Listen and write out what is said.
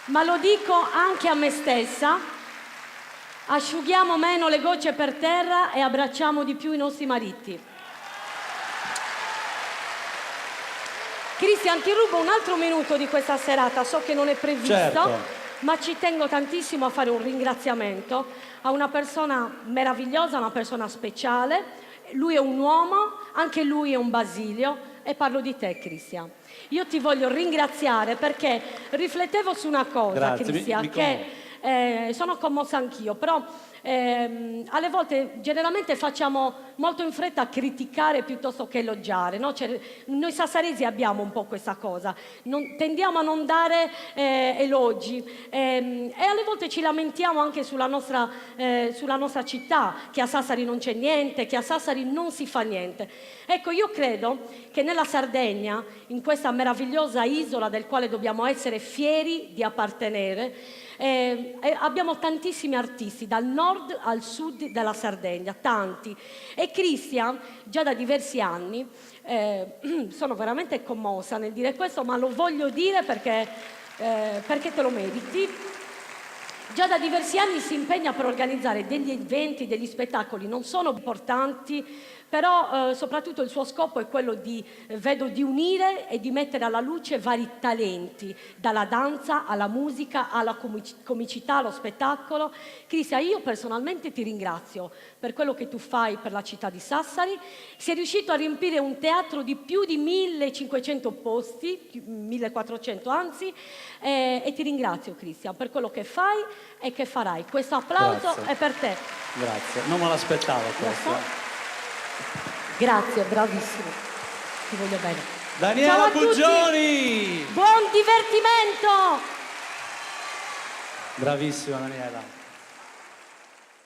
ma lo dico anche a me stessa, asciughiamo meno le gocce per terra e abbracciamo di più i nostri mariti. Cristian, ti rubo un altro minuto di questa serata, so che non è previsto, certo, ma ci tengo tantissimo a fare un ringraziamento a una persona meravigliosa, una persona speciale. Lui è un uomo, anche lui è un Basilio, e parlo di te, Cristian. Io ti voglio ringraziare perché riflettevo su una cosa, grazie, Cristian, che sono commossa anch'io, però alle volte generalmente facciamo molto in fretta a criticare piuttosto che elogiare, no? Cioè, noi sassaresi abbiamo un po' questa cosa, tendiamo a non dare elogi e alle volte ci lamentiamo anche sulla nostra città, che a Sassari non c'è niente, che a Sassari non si fa niente. Ecco, io credo che nella Sardegna, in questa meravigliosa isola del quale dobbiamo essere fieri di appartenere, abbiamo tantissimi artisti dal nord al sud della Sardegna, tanti. E Cristian, già da diversi anni, sono veramente commossa nel dire questo, ma lo voglio dire perché te lo meriti. Già da diversi anni si impegna per organizzare degli eventi, degli spettacoli, non sono importanti, però soprattutto il suo scopo è quello vedo di unire e di mettere alla luce vari talenti, dalla danza alla musica, alla comicità, allo spettacolo. Cristian, io personalmente ti ringrazio per quello che tu fai per la città di Sassari. Sei riuscito a riempire un teatro di più di 1500 posti, 1400 anzi, e ti ringrazio, Cristian, per quello che fai e che farai. Questo applauso è per te. Grazie, non me l'aspettavo questo. Grazie, bravissimo. Ti voglio bene. Daniela Puggioni! Buon divertimento! Bravissima Daniela.